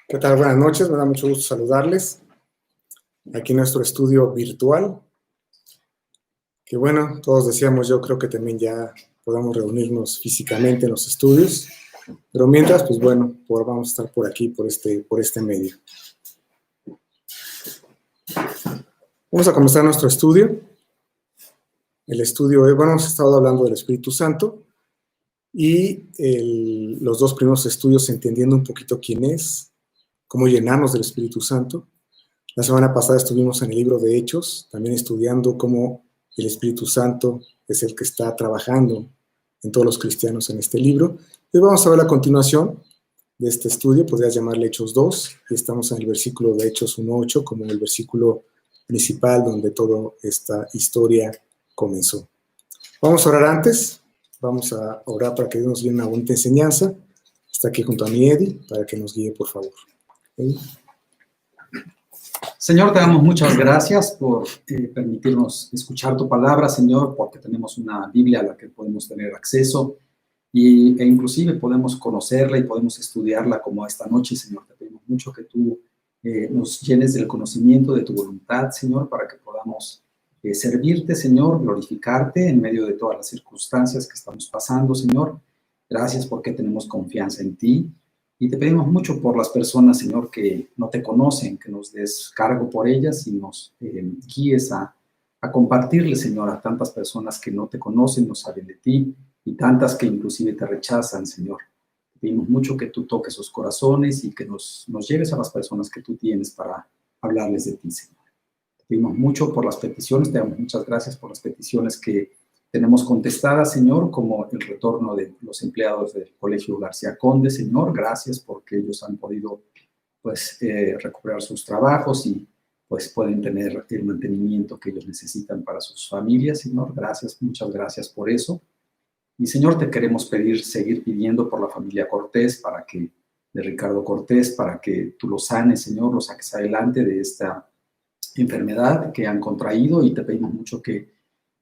¿Qué tal? Buenas noches, me da mucho gusto saludarles aquí en nuestro estudio virtual. Que bueno, todos decíamos, yo creo que también ya podamos reunirnos físicamente en los estudios, pero mientras, pues bueno, vamos a estar por aquí, por este medio. Vamos a comenzar nuestro estudio. El estudio, bueno, hemos estado hablando del Espíritu Santo y los dos primeros estudios entendiendo un poquito quién es, cómo llenarnos del Espíritu Santo. La semana pasada estuvimos en el libro de Hechos, también estudiando cómo el Espíritu Santo es el que está trabajando en todos los cristianos en este libro. Y vamos a ver la continuación de este estudio, podrías llamarle Hechos 2, y estamos en el versículo de Hechos 1:8 como el versículo principal donde toda esta historia comenzó. Vamos a orar antes, vamos a orar para que Dios nos guíe una bonita enseñanza. Está aquí junto a mi Eddie, para que nos guíe, por favor. ¿Sí? Señor, te damos muchas gracias por permitirnos escuchar tu palabra, Señor, porque tenemos una Biblia a la que podemos tener acceso e inclusive podemos conocerla y podemos estudiarla como esta noche, Señor. Te pedimos mucho que tú nos llenes del conocimiento de tu voluntad, Señor, para que podamos servirte, Señor, glorificarte en medio de todas las circunstancias que estamos pasando, Señor. Gracias porque tenemos confianza en ti. Y te pedimos mucho por las personas, Señor, que no te conocen, que nos des cargo por ellas y nos guíes a compartirles, Señor, a tantas personas que no te conocen, no saben de ti, y tantas que inclusive te rechazan, Señor. Te pedimos mucho que tú toques sus corazones y que nos lleves a las personas que tú tienes para hablarles de ti, Señor. Te pedimos mucho por las peticiones, te damos muchas gracias por las peticiones que tenemos contestadas, Señor, como el retorno de los empleados del Colegio García Conde, Señor. Gracias porque ellos han podido, pues, recuperar sus trabajos y, pues, pueden tener el mantenimiento que ellos necesitan para sus familias, Señor. Gracias, muchas gracias por eso. Y, Señor, te queremos seguir pidiendo por la familia Cortés, de Ricardo Cortés, para que tú los sanes, Señor, los saques adelante de esta enfermedad que han contraído, y te pedimos mucho que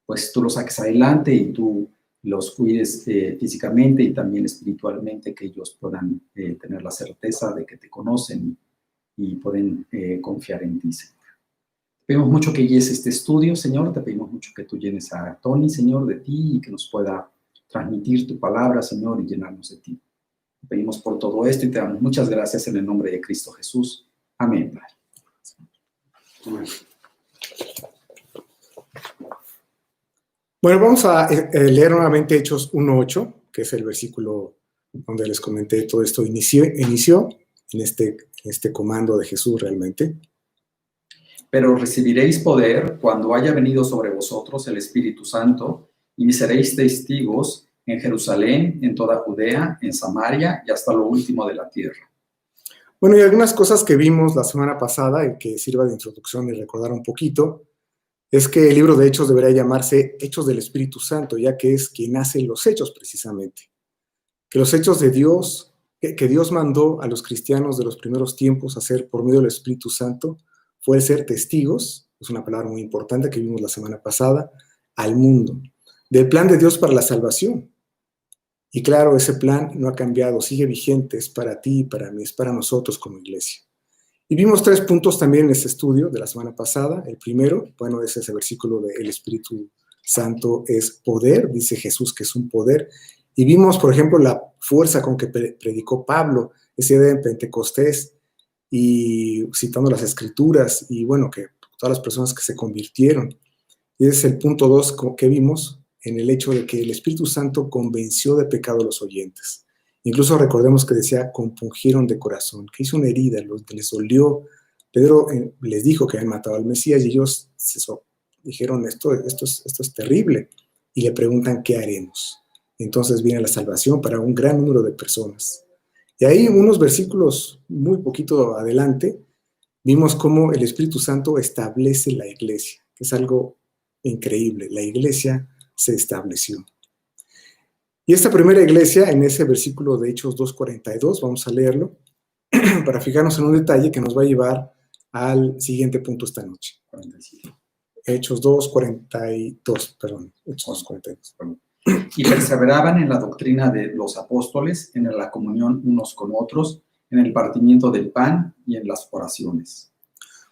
pues tú los saques adelante y tú los cuides físicamente y también espiritualmente, que ellos puedan tener la certeza de que te conocen y pueden confiar en ti, Señor. Te pedimos mucho que guíes este estudio, Señor. Te pedimos mucho que tú llenes a Tony, Señor, de ti y que nos pueda transmitir tu palabra, Señor, y llenarnos de ti. Te pedimos por todo esto y te damos muchas gracias en el nombre de Cristo Jesús. Amén, Padre. Amén. Bueno, vamos a leer nuevamente Hechos 1:8, que es el versículo donde les comenté todo esto inició en este comando de Jesús realmente. Pero recibiréis poder cuando haya venido sobre vosotros el Espíritu Santo, y me seréis testigos en Jerusalén, en toda Judea, en Samaria y hasta lo último de la tierra. Bueno, y algunas cosas que vimos la semana pasada y que sirva de introducción y recordar un poquito, es que el libro de Hechos debería llamarse Hechos del Espíritu Santo, ya que es quien hace los hechos precisamente. Que los hechos de Dios, que Dios mandó a los cristianos de los primeros tiempos a hacer por medio del Espíritu Santo, fue el ser testigos, es una palabra muy importante que vimos la semana pasada, al mundo, del plan de Dios para la salvación. Y claro, ese plan no ha cambiado, sigue vigente, es para ti, para mí, es para nosotros como iglesia. Y vimos 3 puntos también en este estudio de la semana pasada. El primero, bueno, es ese versículo de el Espíritu Santo es poder, dice Jesús que es un poder. Y vimos, por ejemplo, la fuerza con que predicó Pablo ese día en Pentecostés, y citando las Escrituras, y bueno, que todas las personas que se convirtieron. Y ese es el punto 2 que vimos, en el hecho de que el Espíritu Santo convenció de pecado a los oyentes. Incluso recordemos que decía, compungieron de corazón, que hizo una herida, les dolió. Pedro les dijo que habían matado al Mesías y ellos dijeron, esto es terrible. Y le preguntan, ¿qué haremos? Entonces viene la salvación para un gran número de personas. Y ahí, unos versículos muy poquito adelante, vimos cómo el Espíritu Santo establece la iglesia, que es algo increíble. La iglesia se estableció. Y esta primera iglesia, en ese versículo de Hechos 2:42, vamos a leerlo, para fijarnos en un detalle que nos va a llevar al siguiente punto esta noche. 45. Hechos 2:42, perdón. Hechos 2:42, perdón. Y perseveraban en la doctrina de los apóstoles, en la comunión unos con otros, en el partimiento del pan y en las oraciones.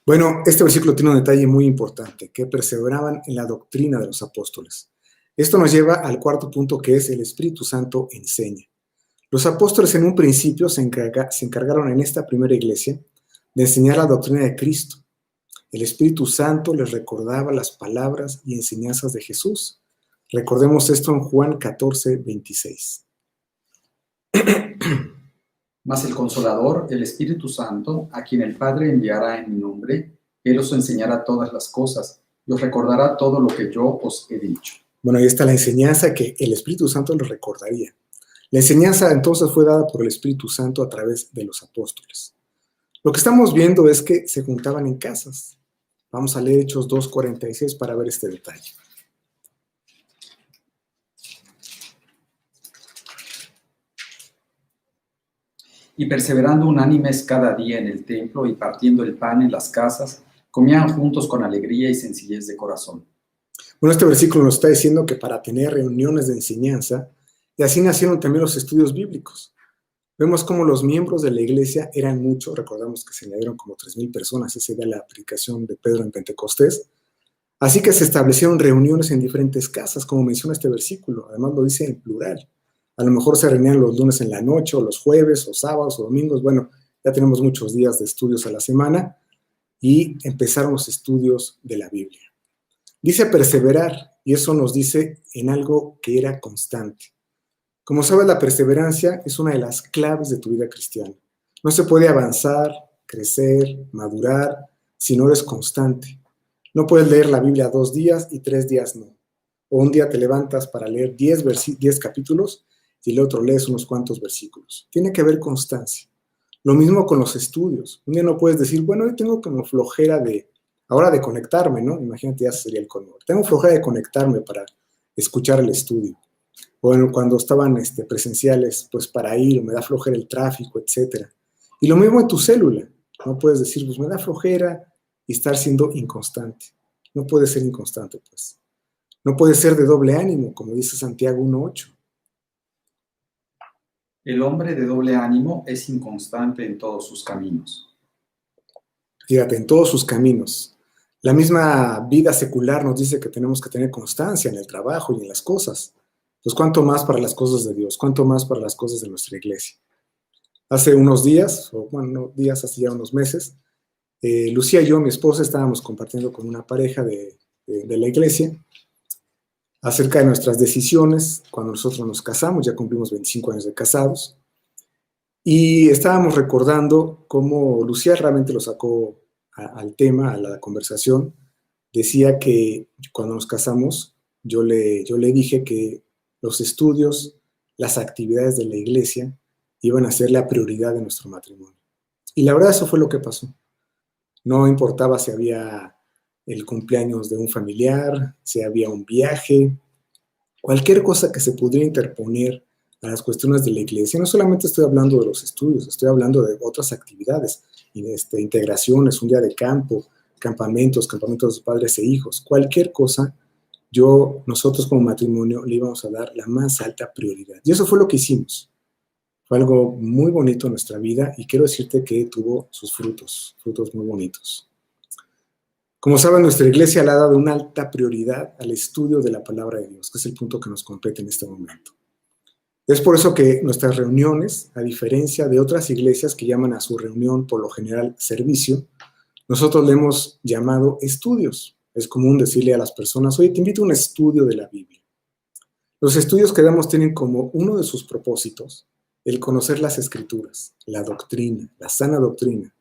Bueno, este versículo tiene un detalle muy importante, que perseveraban en la doctrina de los apóstoles. Esto nos lleva al cuarto punto, que es el Espíritu Santo enseña. Los apóstoles en un principio se encargaron en esta primera iglesia de enseñar la doctrina de Cristo. El Espíritu Santo les recordaba las palabras y enseñanzas de Jesús. Recordemos esto en Juan 14, 26. Mas el Consolador, el Espíritu Santo, a quien el Padre enviará en mi nombre, Él os enseñará todas las cosas y os recordará todo lo que yo os he dicho. Bueno, ahí está la enseñanza que el Espíritu Santo les recordaría. La enseñanza entonces fue dada por el Espíritu Santo a través de los apóstoles. Lo que estamos viendo es que se juntaban en casas. Vamos a leer Hechos 2:46 para ver este detalle. Y perseverando unánimes cada día en el templo y partiendo el pan en las casas, comían juntos con alegría y sencillez de corazón. Bueno, este versículo nos está diciendo que para tener reuniones de enseñanza, y así nacieron también los estudios bíblicos. Vemos cómo los miembros de la iglesia eran muchos, recordamos que se añadieron como 3,000 personas, esa era la predicación de Pedro en Pentecostés. Así que se establecieron reuniones en diferentes casas, como menciona este versículo, además lo dice en plural. A lo mejor se reunían los lunes en la noche, o los jueves, o sábados, o domingos. Bueno, ya tenemos muchos días de estudios a la semana y empezaron los estudios de la Biblia. Dice perseverar, y eso nos dice en algo que era constante. Como sabes, la perseverancia es una de las claves de tu vida cristiana. No se puede avanzar, crecer, madurar, si no eres constante. No puedes leer la Biblia 2 días y 3 días no. O un día te levantas para leer 10 capítulos y el otro lees unos cuantos versículos. Tiene que haber constancia. Lo mismo con los estudios. Un día no puedes decir, bueno, hoy tengo como flojera ahora de conectarme, ¿no? Imagínate, ya sería el colmo. Tengo flojera de conectarme para escuchar el estudio. Bueno, cuando estaban presenciales, pues para ir, me da flojera el tráfico, etc. Y lo mismo en tu célula. No puedes decir, pues me da flojera y estar siendo inconstante. No puedes ser inconstante, pues. No puedes ser de doble ánimo, como dice Santiago 1:8. El hombre de doble ánimo es inconstante en todos sus caminos. Fíjate, en todos sus caminos. La misma vida secular nos dice que tenemos que tener constancia en el trabajo y en las cosas. Pues cuánto más para las cosas de Dios, cuánto más para las cosas de nuestra iglesia. Hace unos días, o bueno, días, hace ya unos meses, Lucía y yo, mi esposa, estábamos compartiendo con una pareja de la iglesia acerca de nuestras decisiones cuando nosotros nos casamos, ya cumplimos 25 años de casados, y estábamos recordando cómo Lucía realmente lo sacó al tema, a la conversación. Decía que cuando nos casamos, yo le dije que los estudios, las actividades de la iglesia iban a ser la prioridad de nuestro matrimonio. Y la verdad eso fue lo que pasó. No importaba si había el cumpleaños de un familiar, si había un viaje, cualquier cosa que se pudiera interponer a las cuestiones de la iglesia. No solamente estoy hablando de los estudios, estoy hablando de otras actividades, integraciones, un día de campo, campamentos de padres e hijos, cualquier cosa. Nosotros como matrimonio le íbamos a dar la más alta prioridad. Y eso fue lo que hicimos. Fue algo muy bonito en nuestra vida y quiero decirte que tuvo sus frutos muy bonitos. Como saben, nuestra iglesia le ha dado una alta prioridad al estudio de la palabra de Dios, que es el punto que nos compete en este momento. Es por eso que nuestras reuniones, a diferencia de otras iglesias que llaman a su reunión por lo general servicio, nosotros le hemos llamado estudios. Es común decirle a las personas, oye, te invito a un estudio de la Biblia. Los estudios que damos tienen como uno de sus propósitos el conocer las Escrituras, la doctrina, la sana doctrina,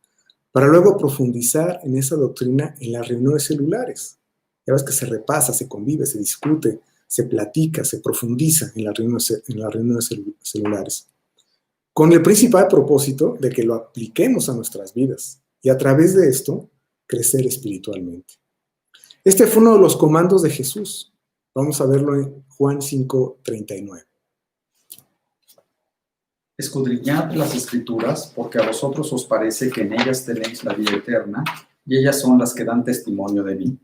para luego profundizar en esa doctrina en las reuniones celulares. Ya ves que se repasa, se convive, se discute, se platica, se profundiza en las reuniones celulares, con el principal propósito de que lo apliquemos a nuestras vidas y a través de esto crecer espiritualmente. Este fue uno de los comandos de Jesús. Vamos a verlo en Juan 5:39. Escudriñad las Escrituras, porque a vosotros os parece que en ellas tenéis la vida eterna, y ellas son las que dan testimonio de mí.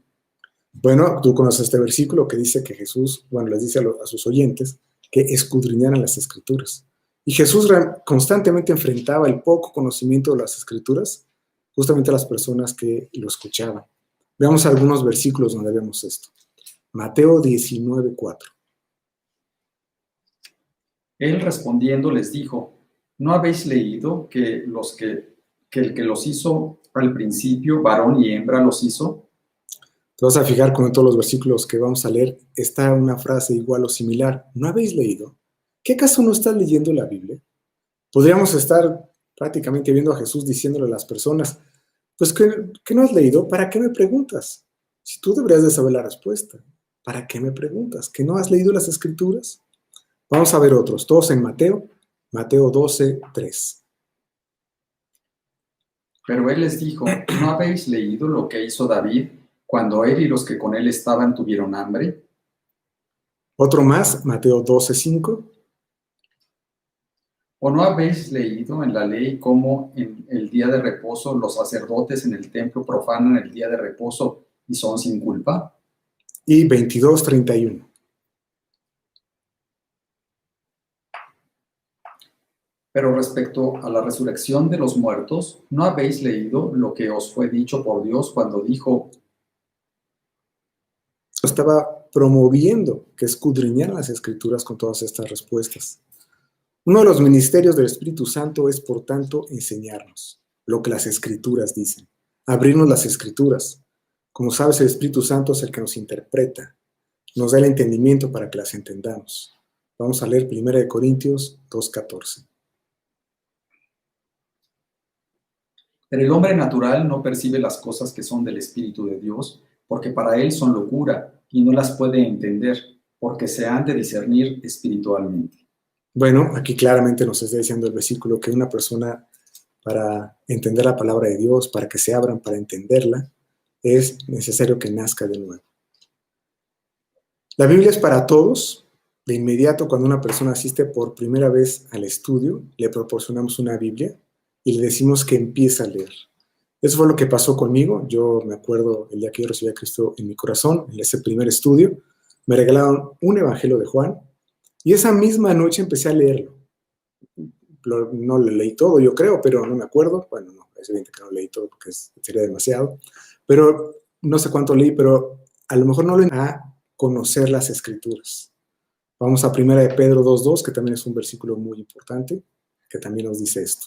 Bueno, tú conoces este versículo que dice que Jesús, les dice a sus oyentes que escudriñaran las Escrituras. Y Jesús constantemente enfrentaba el poco conocimiento de las Escrituras justamente a las personas que lo escuchaban. Veamos algunos versículos donde vemos esto. Mateo 19:4. Él respondiendo les dijo, ¿no habéis leído que el que los hizo al principio, varón y hembra los hizo? Te vas a fijar con todos los versículos que vamos a leer, está una frase igual o similar. ¿No habéis leído? ¿Qué acaso no estás leyendo la Biblia? Podríamos estar prácticamente viendo a Jesús diciéndole a las personas, pues ¿qué no has leído? ¿Para qué me preguntas? Si tú deberías de saber la respuesta. ¿Para qué me preguntas? ¿Que no has leído las Escrituras? Vamos a ver otros, todos en Mateo 12:3. Pero él les dijo, ¿no habéis leído lo que hizo David cuando él y los que con él estaban tuvieron hambre? Otro más, Mateo 12:5. ¿O no habéis leído en la ley cómo en el día de reposo los sacerdotes en el templo profanan el día de reposo y son sin culpa? Y 22:31. Pero respecto a la resurrección de los muertos, ¿no habéis leído lo que os fue dicho por Dios cuando dijo? Estaba promoviendo que escudriñaran las Escrituras con todas estas respuestas. Uno de los ministerios del Espíritu Santo es, por tanto, enseñarnos lo que las Escrituras dicen, abrirnos las Escrituras. Como sabes, el Espíritu Santo es el que nos interpreta, nos da el entendimiento para que las entendamos. Vamos a leer 1 Corintios 2:14. Pero el hombre natural no percibe las cosas que son del Espíritu de Dios, porque para él son locura y no las puede entender, porque se han de discernir espiritualmente. Bueno, aquí claramente nos está diciendo el versículo que una persona, para entender la palabra de Dios, para que se abran, para entenderla, es necesario que nazca de nuevo. La Biblia es para todos. De inmediato, cuando una persona asiste por primera vez al estudio, le proporcionamos una Biblia y le decimos que empiece a leer. Eso fue lo que pasó conmigo. Yo me acuerdo el día que yo recibí a Cristo en mi corazón, en ese primer estudio, me regalaron un Evangelio de Juan y esa misma noche empecé a leerlo. No lo leí todo, yo creo, pero no me acuerdo. Bueno, no, es evidente que no leí todo porque sería demasiado. Pero no sé cuánto leí, pero a lo mejor no lo a conocer las Escrituras. Vamos a 1 de Pedro 2:2, que también es un versículo muy importante, que también nos dice esto.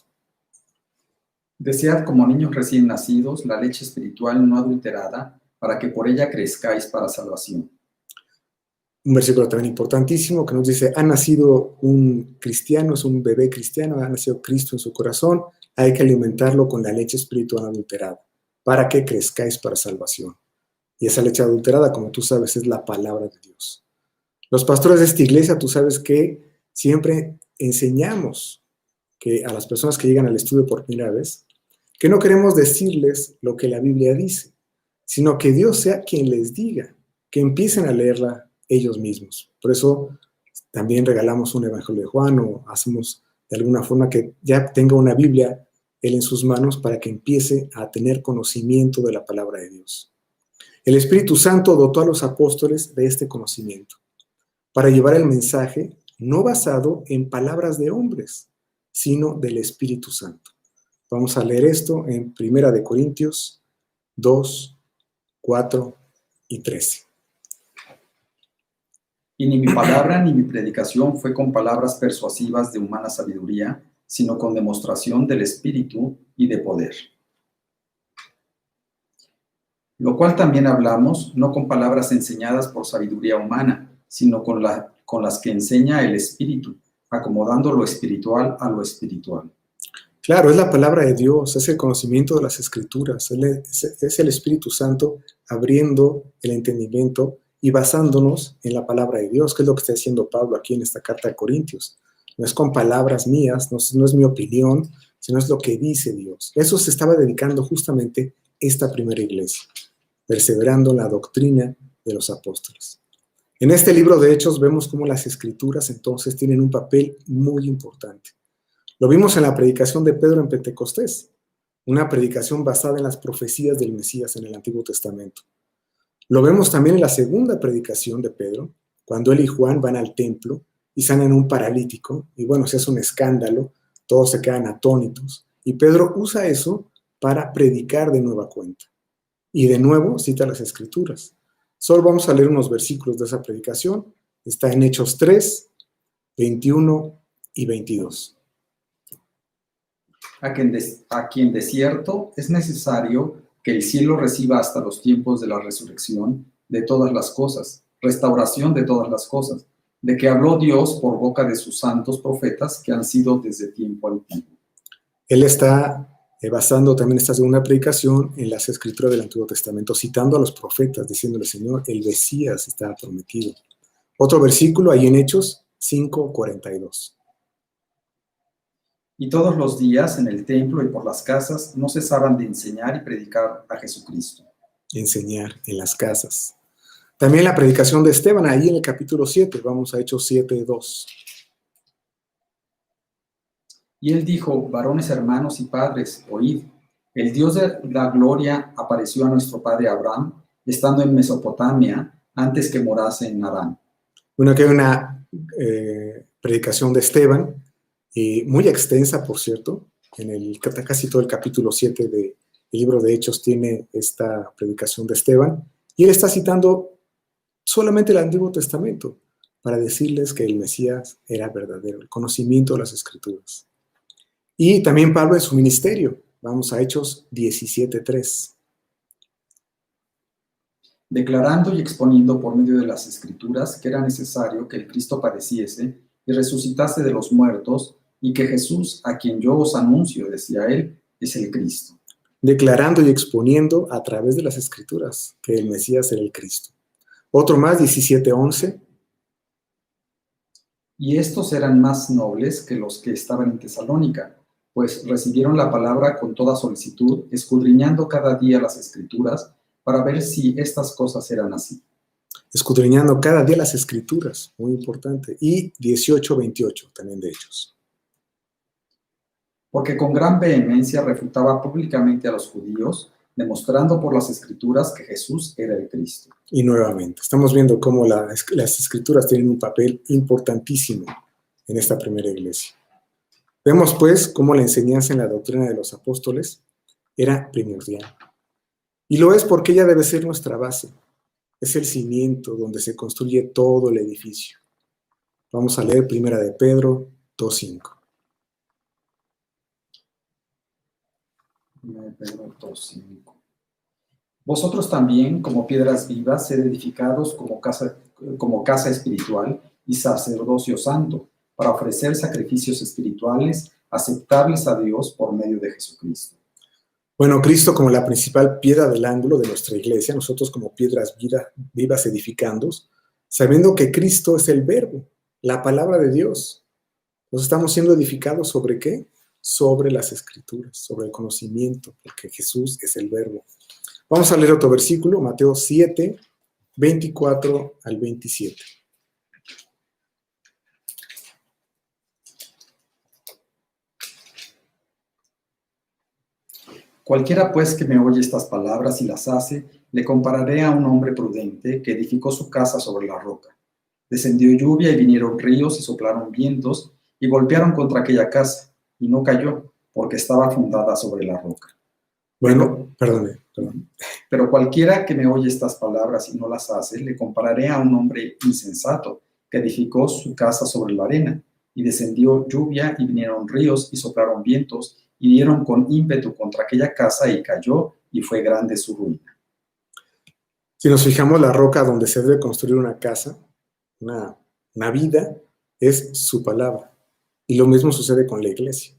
Desead como niños recién nacidos la leche espiritual no adulterada, para que por ella crezcáis para salvación. Un versículo también importantísimo que nos dice, ha nacido un cristiano, es un bebé cristiano, ha nacido Cristo en su corazón, hay que alimentarlo con la leche espiritual adulterada, para que crezcáis para salvación. Y esa leche adulterada, como tú sabes, es la palabra de Dios. Los pastores de esta iglesia, tú sabes que siempre enseñamos que a las personas que llegan al estudio por primera vez, que no queremos decirles lo que la Biblia dice, sino que Dios sea quien les diga, que empiecen a leerla ellos mismos. Por eso también regalamos un Evangelio de Juan o hacemos de alguna forma que ya tenga una Biblia él en sus manos para que empiece a tener conocimiento de la palabra de Dios. El Espíritu Santo dotó a los apóstoles de este conocimiento para llevar el mensaje no basado en palabras de hombres, sino del Espíritu Santo. Vamos a leer esto en 1 de Corintios 2, 4 y 13. Y ni mi palabra ni mi predicación fue con palabras persuasivas de humana sabiduría, sino con demostración del Espíritu y de poder. Lo cual también hablamos, no con palabras enseñadas por sabiduría humana, sino con las que enseña el Espíritu, acomodando lo espiritual a lo espiritual. Claro, es la palabra de Dios, es el conocimiento de las Escrituras, es el Espíritu Santo abriendo el entendimiento y basándonos en la palabra de Dios, que es lo que está diciendo Pablo aquí en esta carta de Corintios. No es con palabras mías, no es mi opinión, sino es lo que dice Dios. Eso se estaba dedicando justamente esta primera iglesia, perseverando en la doctrina de los apóstoles. En este libro de Hechos vemos cómo las Escrituras entonces tienen un papel muy importante. Lo vimos en la predicación de Pedro en Pentecostés, una predicación basada en las profecías del Mesías en el Antiguo Testamento. Lo vemos también en la segunda predicación de Pedro, cuando él y Juan van al templo y sanan a un paralítico, y bueno, se hace un escándalo, todos se quedan atónitos, y Pedro usa eso para predicar de nueva cuenta. Y de nuevo cita las Escrituras. Solo vamos a leer unos versículos de esa predicación. Está en Hechos 3, 21 y 22. A quien de cierto es necesario que el cielo reciba hasta los tiempos de la resurrección de todas las cosas, restauración de todas las cosas, de que habló Dios por boca de sus santos profetas que han sido desde tiempo antiguo. Él está basando también esta segunda predicación en las Escrituras del Antiguo Testamento, citando a los profetas, diciéndole, Señor, el Mesías está prometido. Otro versículo ahí en Hechos 5:42. Y todos los días en el templo y por las casas no cesaban de enseñar y predicar a Jesucristo. Enseñar en las casas. También la predicación de Esteban, ahí en el capítulo 7, vamos a Hechos 7:2. Y él dijo, varones hermanos y padres, oíd, el Dios de la gloria apareció a nuestro padre Abraham, estando en Mesopotamia, antes que morase en Harán. Bueno, aquí hay una predicación de Esteban, muy extensa, por cierto. Casi todo el capítulo 7 del libro de Hechos tiene esta predicación de Esteban, y él está citando solamente el Antiguo Testamento para decirles que el Mesías era verdadero, el conocimiento de las Escrituras. Y también Pablo en su ministerio. Vamos a Hechos 17:3. Declarando y exponiendo por medio de las Escrituras que era necesario que el Cristo padeciese y resucitase de los muertos, y que Jesús, a quien yo os anuncio, decía él, es el Cristo. Declarando y exponiendo a través de las Escrituras que el Mesías era el Cristo. Otro más, 17:11. Y estos eran más nobles que los que estaban en Tesalónica, pues recibieron la palabra con toda solicitud, escudriñando cada día las Escrituras, para ver si estas cosas eran así. Escudriñando cada día las Escrituras, muy importante. Y 18:28 también de Hechos. Porque con gran vehemencia refutaba públicamente a los judíos, demostrando por las Escrituras que Jesús era el Cristo. Y nuevamente, estamos viendo cómo las Escrituras tienen un papel importantísimo en esta primera iglesia. Vemos pues cómo la enseñanza en la doctrina de los apóstoles era primordial. Y lo es porque ella debe ser nuestra base. Es el cimiento donde se construye todo el edificio. Vamos a leer Primera de Pedro 2:5. Pedro 2:5. Vosotros también, como piedras vivas, sed edificados como casa espiritual y sacerdocio santo, para ofrecer sacrificios espirituales aceptables a Dios por medio de Jesucristo. Bueno, Cristo como la principal piedra del ángulo de nuestra iglesia, nosotros como piedras vivas edificando, sabiendo que Cristo es el verbo, la palabra de Dios. Nos estamos siendo edificados ¿sobre qué? Sobre las Escrituras, sobre el conocimiento, porque Jesús es el verbo. Vamos a leer otro versículo, Mateo 7, 24 al 27. Cualquiera pues que me oye estas palabras y las hace, le compararé a un hombre prudente que edificó su casa sobre la roca. Descendió lluvia y vinieron ríos y soplaron vientos y golpearon contra aquella casa, y no cayó, porque estaba fundada sobre la roca. Bueno, perdón. Pero cualquiera que me oye estas palabras y no las hace, le compararé a un hombre insensato que edificó su casa sobre la arena, y descendió lluvia y vinieron ríos y soplaron vientos y dieron con ímpetu contra aquella casa y cayó, y fue grande su ruina. Si nos fijamos, la roca donde se debe construir una casa, una vida, es su palabra. Y lo mismo sucede con la iglesia.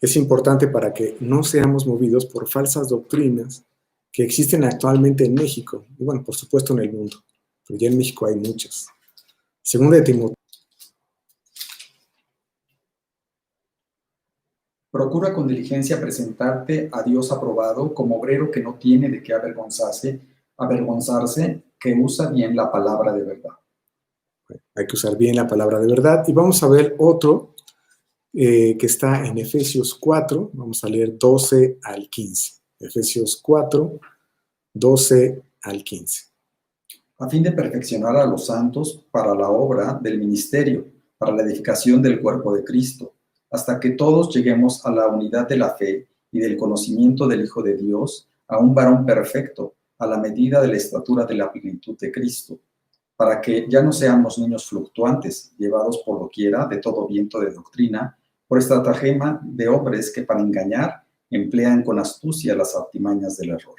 Es importante para que no seamos movidos por falsas doctrinas que existen actualmente en México, y bueno, por supuesto en el mundo, pero ya en México hay muchas. Segunda de Timoteo. Procura con diligencia presentarte a Dios aprobado como obrero que no tiene de qué avergonzarse, que usa bien la palabra de verdad. Hay que usar bien la palabra de verdad. Y vamos a ver otro que está en Efesios 4, vamos a leer 12 al 15. Efesios 4, 12 al 15. A fin de perfeccionar a los santos para la obra del ministerio, para la edificación del cuerpo de Cristo, hasta que todos lleguemos a la unidad de la fe y del conocimiento del Hijo de Dios, a un varón perfecto, a la medida de la estatura de la plenitud de Cristo, para que ya no seamos niños fluctuantes, llevados por doquiera de todo viento de doctrina, por estratagema de hombres que para engañar emplean con astucia las artimañas del error.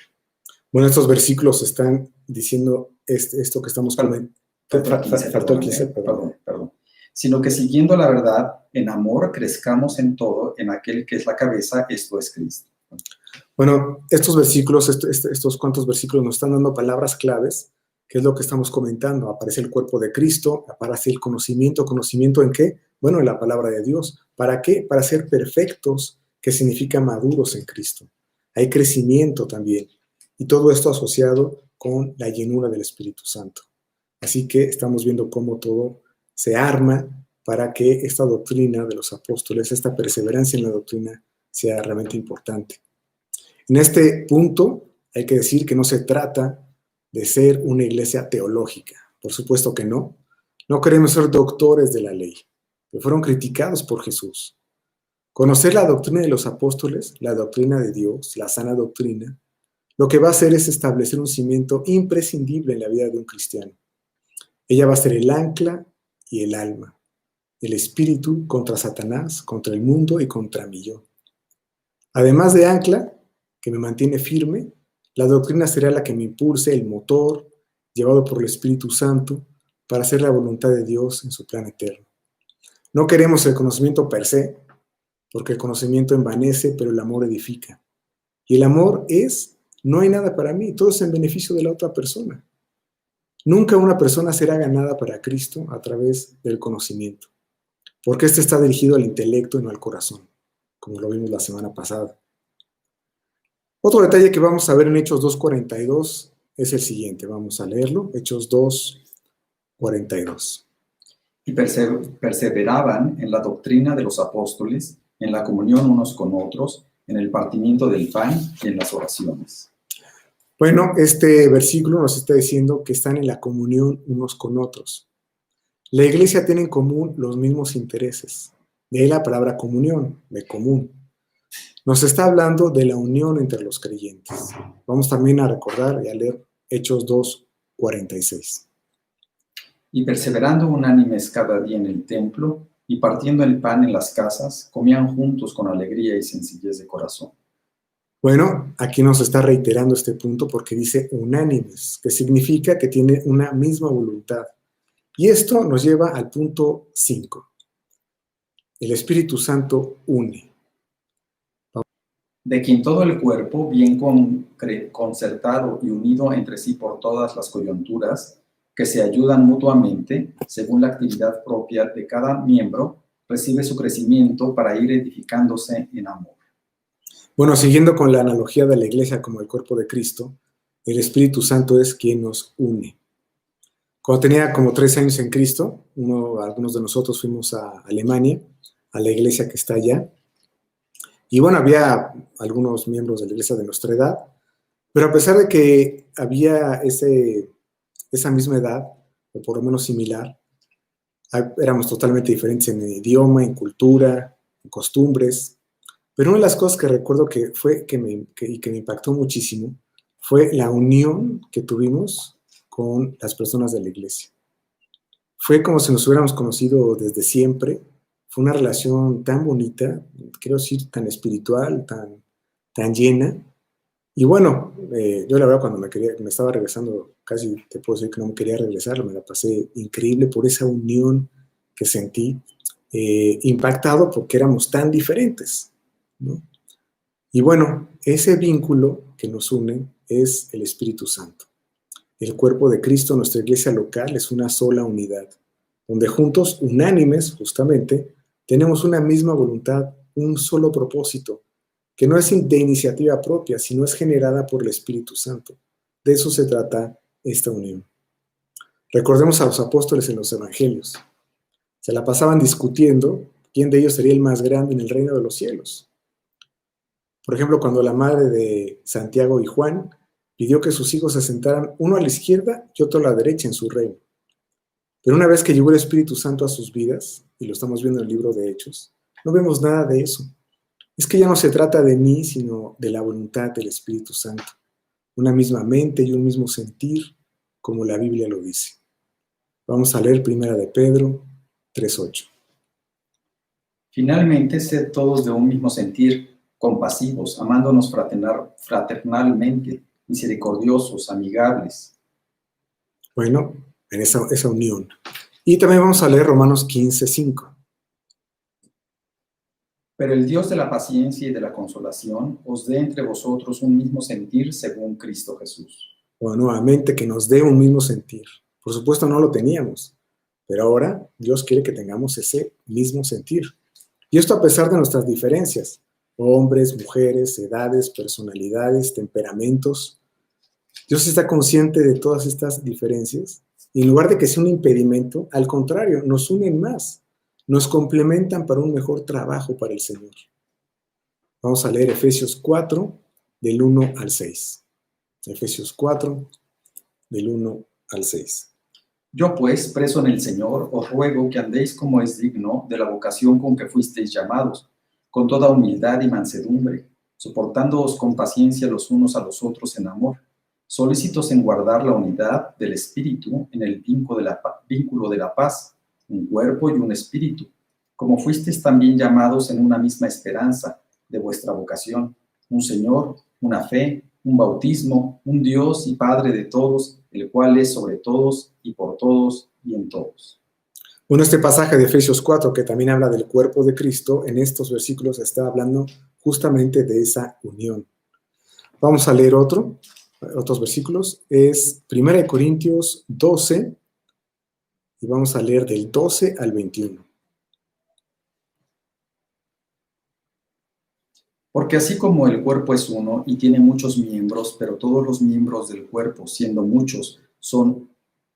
Bueno, estos versículos están diciendo esto que estamos comentando. Faltó el 15, perdón. Sino que siguiendo la verdad, en amor crezcamos en todo, en aquel que es la cabeza, esto es Cristo. Bueno, estos versículos, estos cuantos versículos nos están dando palabras claves, que es lo que estamos comentando. Aparece el cuerpo de Cristo, aparece el conocimiento. ¿Conocimiento en qué? Bueno, en la palabra de Dios. ¿Para qué? Para ser perfectos, que significa maduros en Cristo. Hay crecimiento también. Y todo esto asociado con la llenura del Espíritu Santo. Así que estamos viendo cómo todo se arma para que esta doctrina de los apóstoles, esta perseverancia en la doctrina, sea realmente importante. En este punto hay que decir que no se trata de ser una iglesia teológica. Por supuesto que no. No queremos ser doctores de la ley, que fueron criticados por Jesús. Conocer la doctrina de los apóstoles, la doctrina de Dios, la sana doctrina, lo que va a hacer es establecer un cimiento imprescindible en la vida de un cristiano. Ella va a ser el ancla y el alma, el espíritu contra Satanás, contra el mundo y contra mí yo. Además de ancla, que me mantiene firme, la doctrina será la que me impulse, el motor, llevado por el Espíritu Santo, para hacer la voluntad de Dios en su plan eterno. No queremos el conocimiento per se, porque el conocimiento envanece, pero el amor edifica. Y el amor es, no hay nada para mí, todo es en beneficio de la otra persona. Nunca una persona será ganada para Cristo a través del conocimiento, porque este está dirigido al intelecto y no al corazón, como lo vimos la semana pasada. Otro detalle que vamos a ver en Hechos 2:42 es el siguiente, vamos a leerlo, Hechos 2:42. Y perseveraban en la doctrina de los apóstoles, en la comunión unos con otros, en el partimiento del pan y en las oraciones. Bueno, este versículo nos está diciendo que están en la comunión unos con otros. La iglesia tiene en común los mismos intereses. De ahí la palabra comunión, de común. Nos está hablando de la unión entre los creyentes. Vamos también a recordar y a leer Hechos 2:46. Y perseverando unánimes cada día en el templo, y partiendo el pan en las casas, comían juntos con alegría y sencillez de corazón. Bueno, aquí nos está reiterando este punto porque dice unánimes, que significa que tiene una misma voluntad. Y esto nos lleva al punto 5. El Espíritu Santo une. De quien todo el cuerpo, bien concertado y unido entre sí por todas las coyunturas, que se ayudan mutuamente, según la actividad propia de cada miembro, recibe su crecimiento para ir edificándose en amor. Bueno, siguiendo con la analogía de la iglesia como el cuerpo de Cristo, el Espíritu Santo es quien nos une. Cuando tenía como 3 años en Cristo, algunos de nosotros fuimos a Alemania, a la iglesia que está allá. Y bueno, había algunos miembros de la iglesia de nuestra edad, pero a pesar de que había esa misma edad, o por lo menos similar, éramos totalmente diferentes en idioma, en cultura, en costumbres. Pero una de las cosas que recuerdo que me impactó muchísimo fue la unión que tuvimos con las personas de la iglesia. Fue como si nos hubiéramos conocido desde siempre. Fue una relación tan bonita, quiero decir, tan espiritual, tan llena. Y bueno, yo la verdad cuando me estaba regresando, casi te puedo decir que no me quería regresar, me la pasé increíble por esa unión que sentí, impactado porque éramos tan diferentes, ¿no? Y bueno, ese vínculo que nos une es el Espíritu Santo. El cuerpo de Cristo, nuestra iglesia local, es una sola unidad, donde juntos, unánimes justamente, tenemos una misma voluntad, un solo propósito, que no es de iniciativa propia, sino es generada por el Espíritu Santo. De eso se trata esta unión. Recordemos a los apóstoles en los evangelios. Se la pasaban discutiendo quién de ellos sería el más grande en el reino de los cielos. Por ejemplo, cuando la madre de Santiago y Juan pidió que sus hijos se sentaran uno a la izquierda y otro a la derecha en su reino. Pero una vez que llegó el Espíritu Santo a sus vidas, y lo estamos viendo en el libro de Hechos, no vemos nada de eso. Es que ya no se trata de mí, sino de la voluntad del Espíritu Santo. Una misma mente y un mismo sentir, como la Biblia lo dice. Vamos a leer 1 de Pedro 3:8. Finalmente, sed todos de un mismo sentir, compasivos, amándonos fraternalmente, misericordiosos, amigables. Bueno, en esa unión. Y también vamos a leer Romanos 15:5. Pero el Dios de la paciencia y de la consolación os dé entre vosotros un mismo sentir según Cristo Jesús. Bueno, nuevamente que nos dé un mismo sentir. Por supuesto no lo teníamos, pero ahora Dios quiere que tengamos ese mismo sentir. Y esto a pesar de nuestras diferencias, hombres, mujeres, edades, personalidades, temperamentos. Dios está consciente de todas estas diferencias y en lugar de que sea un impedimento, al contrario, nos unen más, nos complementan para un mejor trabajo para el Señor. Vamos a leer Efesios 4, del 1 al 6. Efesios 4, del 1 al 6. Yo pues, preso en el Señor, os ruego que andéis como es digno de la vocación con que fuisteis llamados, con toda humildad y mansedumbre, soportándoos con paciencia los unos a los otros en amor, solícitos en guardar la unidad del Espíritu en el vínculo de la paz, un cuerpo y un espíritu, como fuisteis también llamados en una misma esperanza de vuestra vocación, un Señor, una fe, un bautismo, un Dios y Padre de todos, el cual es sobre todos y por todos y en todos. Bueno, este pasaje de Efesios 4, que también habla del cuerpo de Cristo, en estos versículos está hablando justamente de esa unión. Vamos a leer otros versículos. Es 1 Corintios 12, y vamos a leer del 12 al 21. Porque así como el cuerpo es uno y tiene muchos miembros, pero todos los miembros del cuerpo, siendo muchos, son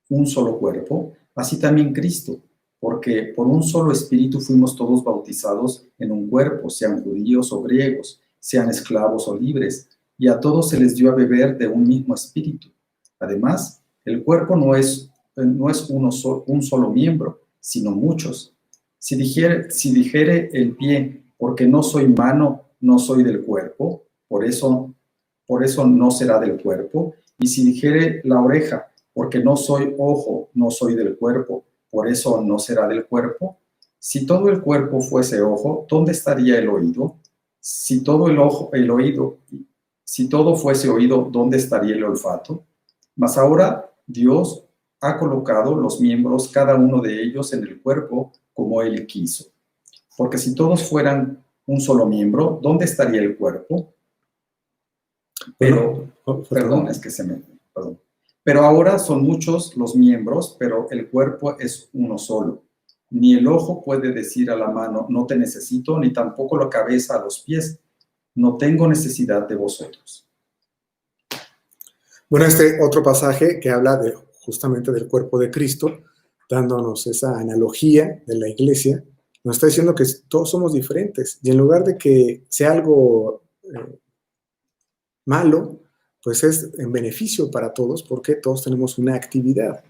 un solo cuerpo, así también Cristo, porque por un solo espíritu fuimos todos bautizados en un cuerpo, sean judíos o griegos, sean esclavos o libres, y a todos se les dio a beber de un mismo espíritu. Además, el cuerpo no es un solo miembro, sino muchos. Si dijere el pie, porque no soy mano, no soy del cuerpo, por eso no será del cuerpo. Y si dijere la oreja, porque no soy ojo, no soy del cuerpo, por eso no será del cuerpo. Si todo el cuerpo fuese ojo, ¿dónde estaría el oído? Si todo fuese oído, ¿dónde estaría el olfato? Mas ahora Dios ha colocado los miembros, cada uno de ellos, en el cuerpo como Él quiso. Porque si todos fueran un solo miembro, ¿dónde estaría el cuerpo? Pero ahora son muchos los miembros, pero el cuerpo es uno solo. Ni el ojo puede decir a la mano, no te necesito, ni tampoco la cabeza a los pies, no tengo necesidad de vosotros. Bueno, este otro pasaje que habla justamente del cuerpo de Cristo, dándonos esa analogía de la iglesia, nos está diciendo que todos somos diferentes y en lugar de que sea algo malo, pues es en beneficio para todos porque todos tenemos una actividad,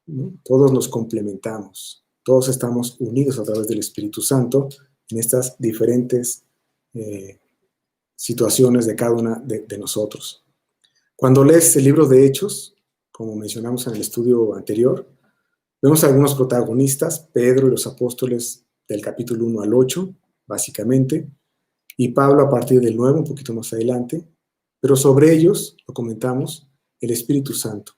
¿no? Todos nos complementamos, todos estamos unidos a través del Espíritu Santo en estas diferentes situaciones de cada una de nosotros. Cuando lees el libro de Hechos, como mencionamos en el estudio anterior, vemos a algunos protagonistas, Pedro y los apóstoles del capítulo 1 al 8, básicamente, y Pablo a partir del 9, un poquito más adelante, pero sobre ellos, lo comentamos, el Espíritu Santo,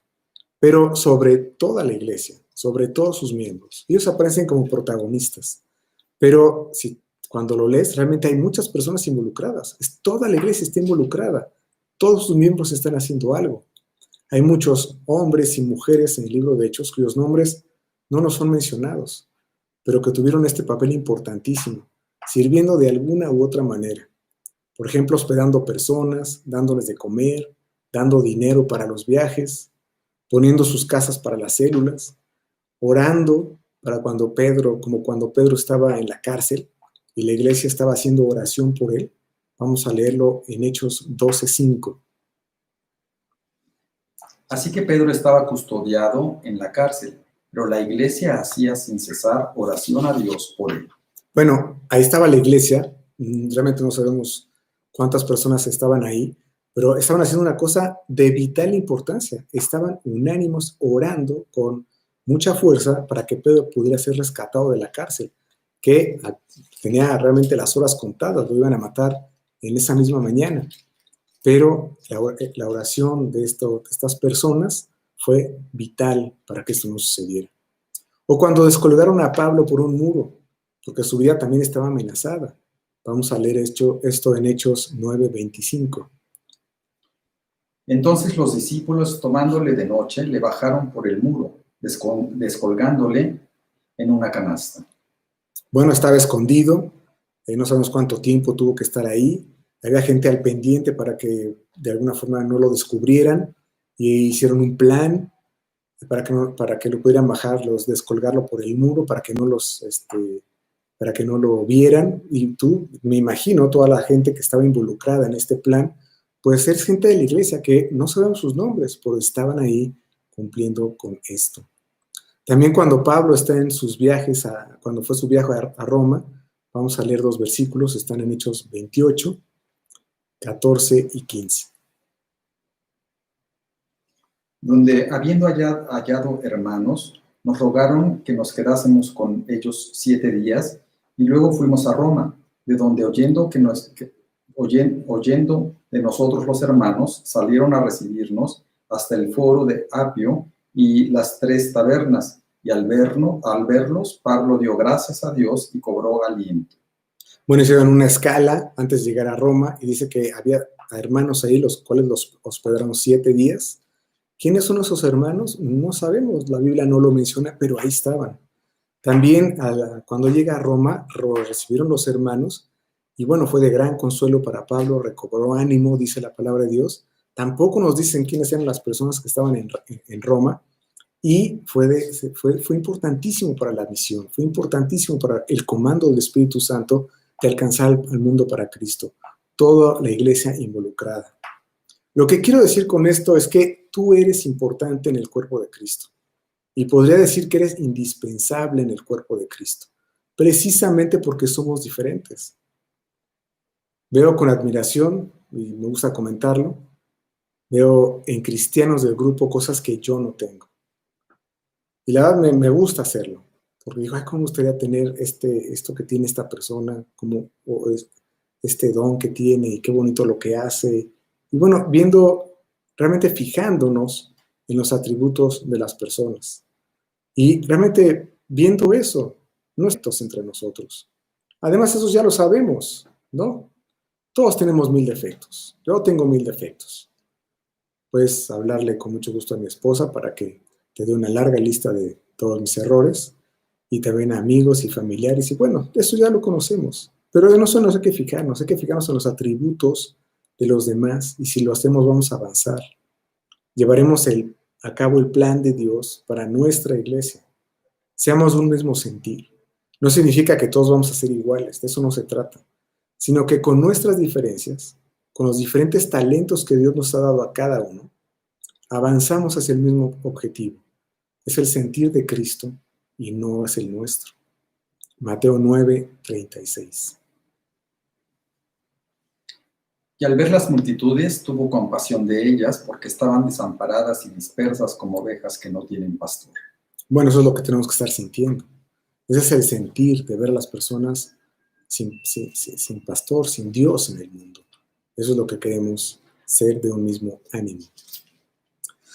pero sobre toda la iglesia, sobre todos sus miembros. Ellos aparecen como protagonistas, pero cuando lo lees, realmente hay muchas personas involucradas, toda la iglesia está involucrada, todos sus miembros están haciendo algo. Hay muchos hombres y mujeres en el libro de Hechos cuyos nombres no nos son mencionados, pero que tuvieron este papel importantísimo, sirviendo de alguna u otra manera. Por ejemplo, hospedando personas, dándoles de comer, dando dinero para los viajes, poniendo sus casas para las células, orando para cuando Pedro estaba en la cárcel y la iglesia estaba haciendo oración por él. Vamos a leerlo en Hechos 12:5. Así que Pedro estaba custodiado en la cárcel, pero la iglesia hacía sin cesar oración a Dios por él. Bueno, ahí estaba la iglesia. Realmente no sabemos cuántas personas estaban ahí, pero estaban haciendo una cosa de vital importancia. Estaban unánimos orando con mucha fuerza para que Pedro pudiera ser rescatado de la cárcel, que tenía realmente las horas contadas, lo iban a matar en esa misma mañana. Pero la oración de estas personas fue vital para que esto no sucediera. O cuando descolgaron a Pablo por un muro, porque su vida también estaba amenazada. Vamos a leer esto en Hechos 9:25. Entonces los discípulos, tomándole de noche, le bajaron por el muro, descolgándole en una canasta. Bueno, estaba escondido, no sabemos cuánto tiempo tuvo que estar ahí. Había gente al pendiente para que de alguna forma no lo descubrieran y hicieron un plan para que lo pudieran bajar, descolgarlo por el muro, para que no lo vieran. Y tú, me imagino, toda la gente que estaba involucrada en este plan, puede ser gente de la iglesia que no sabemos sus nombres, pero estaban ahí cumpliendo con esto. También cuando Pablo está en sus viajes, cuando fue su viaje a Roma, vamos a leer 2 versículos, están en Hechos 28, 14 y 15. Donde, habiendo hallado hermanos, nos rogaron que nos quedásemos con ellos 7 días, y luego fuimos a Roma, de donde oyendo de nosotros los hermanos, salieron a recibirnos hasta el foro de Apio y las 3 tabernas, y al verlos, Pablo dio gracias a Dios y cobró aliento. Bueno, hicieron una escala antes de llegar a Roma, y dice que había hermanos ahí, los cuales los hospedaron 7 días. ¿Quiénes son esos hermanos? No sabemos, la Biblia no lo menciona, pero ahí estaban. También cuando llega a Roma, recibieron los hermanos, y bueno, fue de gran consuelo para Pablo, recobró ánimo, dice la palabra de Dios. Tampoco nos dicen quiénes eran las personas que estaban en Roma, y fue importantísimo para la misión, fue importantísimo para el comando del Espíritu Santo de alcanzar al mundo para Cristo. Toda la iglesia involucrada. Lo que quiero decir con esto es que tú eres importante en el cuerpo de Cristo. Y podría decir que eres indispensable en el cuerpo de Cristo, precisamente porque somos diferentes. Veo con admiración, y me gusta comentarlo, veo en cristianos del grupo cosas que yo no tengo. Y la verdad me gusta hacerlo, porque digo, ¿cómo me gustaría tener esto que tiene esta persona, este don que tiene, y qué bonito lo que hace? Y bueno, realmente fijándonos en los atributos de las personas. Y realmente viendo eso, no es entre nosotros. Además, eso ya lo sabemos, ¿no? Todos tenemos 1000 defectos. Yo tengo 1000 defectos. Puedes hablarle con mucho gusto a mi esposa para que te dé una larga lista de todos mis errores, y también a amigos y familiares. Y bueno, eso ya lo conocemos. Pero de eso no hay que fijarnos en los atributos de los demás, y si lo hacemos vamos a avanzar. Llevaremos a cabo el plan de Dios para nuestra iglesia. Seamos de un mismo sentir. No significa que todos vamos a ser iguales, de eso no se trata, sino que con nuestras diferencias, con los diferentes talentos que Dios nos ha dado a cada uno, avanzamos hacia el mismo objetivo. Es el sentir de Cristo y no es el nuestro. Mateo 9:36. Y al ver las multitudes, tuvo compasión de ellas, porque estaban desamparadas y dispersas como ovejas que no tienen pastor. Bueno, eso es lo que tenemos que estar sintiendo. Ese es el sentir de ver a las personas sin pastor, sin Dios en el mundo. Eso es lo que queremos ser, de un mismo ánimo.